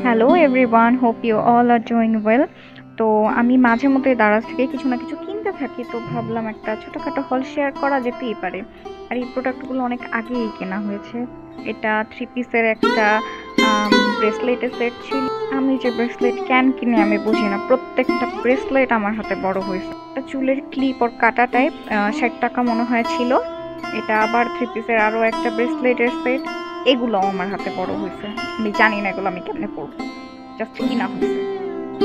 Hello everyone, hope you all are doing well. তো আমি মাঝে মধ্যে দারাজ থেকে কিছু না কিছু কিনতে থাকি, তো ভাবলাম একটা ছোটোখাটো হল শেয়ার করা যেতেই পারে। আর এই প্রোডাক্টগুলো অনেক আগেই কেনা হয়েছে। এটা 3 পিসের একটা ব্রেসলেটের সেট ছিল। আমি যে ব্রেসলেট কেন কিনে আমি বুঝি না, প্রত্যেকটা ব্রেসলেট আমার হাতে বড় হয়েছে। একটা চুলের ক্লিপ ওর কাটা টাইপ 60 টাকা মনে হয় ছিল। এটা আবার 3 পিসের আরও একটা ব্রেসলেটের সেট, এগুলো আমার হাতে বড় হয়েছে। আমি জানি না এগুলো আমি কেমনে পরবো, জাস্ট কিনা হয়েছে।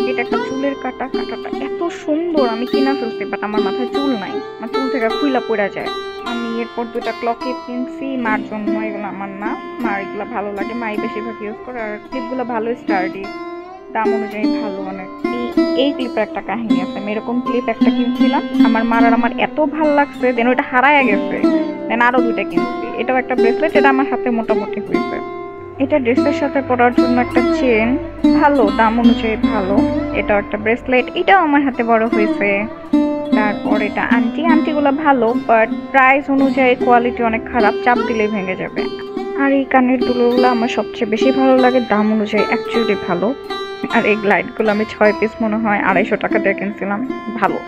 এটা একটা চুলের কাটাটা এত সুন্দর, আমি কিনা ফেলছি, বাট আমার মাথায় চুল নাই, আমার চুল থেকে খুইলা পড়া যায়। আমি এরপর 2টা ক্লকে কিনছি মার জন্য, এগুলো আমার না, মার এগুলো ভালো লাগে, মাই বেশিরভাগ ইউজ করে। আর ক্লিপগুলো ভালো স্টার্ডি, দাম অনুযায়ী ভালো অনেক। এই ক্লিপের একটা কাহিনী আছে, আমি এরকম ক্লিপ একটা কিনছিলাম, আমার মার আর আমার এত ভালো লাগছে, দেন ওইটা হারায় গেছে, দেন আরো 2টা কিনছি। এটাও একটা ব্রেসলেট, এটা আমার হাতে মোটামুটি হয়েছে। এটা ড্রেসের সাথে পরার জন্য একটা চেন, ভালো, দাম অনুযায়ী ভালো। এটাও একটা ব্রেসলেট, এটাও আমার হাতে বড় হয়েছে। তারপর এটা আন্টিগুলো ভালো, বাট প্রাইস অনুযায়ী কোয়ালিটি অনেক খারাপ, চাপ দিলে ভেঙে যাবে। আর এই কানের দুলোগুলো আমার সবচেয়ে বেশি ভালো লাগে, দাম অনুযায়ী অ্যাকচুয়ালি ভালো। আর এই গ্লাইডগুলো আমি 6 পিস মনে হয় 250 টাকা দিয়ে কিনছিলাম, ভালো।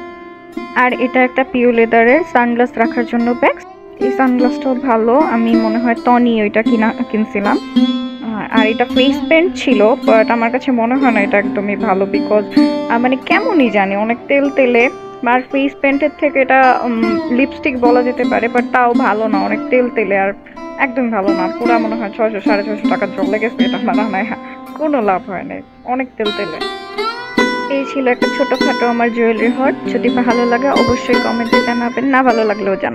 আর এটা একটা পিওর লেদারের সানগ্লাস রাখার জন্য ব্যাগ, এই সানগ্লাসটাও ভালো, আমি মনে হয় টনি ওইটা কিনছিলাম। আর এটা ফেস পেন্ট ছিল, বাট আমার কাছে মনে হয় না এটা একদমই ভালো, বিকজ মানে কেমনই জানি অনেক তেল তেলে। আর ফেস পেন্টের থেকে এটা লিপস্টিক বলা যেতে পারে, বাট তাও ভালো না, অনেক তেল তেলে আর একদম ভালো না। পুরো মনে হয় 600-650 টাকা জলে গেছে, এটা না না, কোনো লাভ হয় না, অনেক তেল তেলে। এই ছিল একটা ছোটখাটো আমার জুয়েলারি হট। যদি ভালো লাগে অবশ্যই কমেন্টে জানাবেন, না ভালো লাগলেও জানাবেন।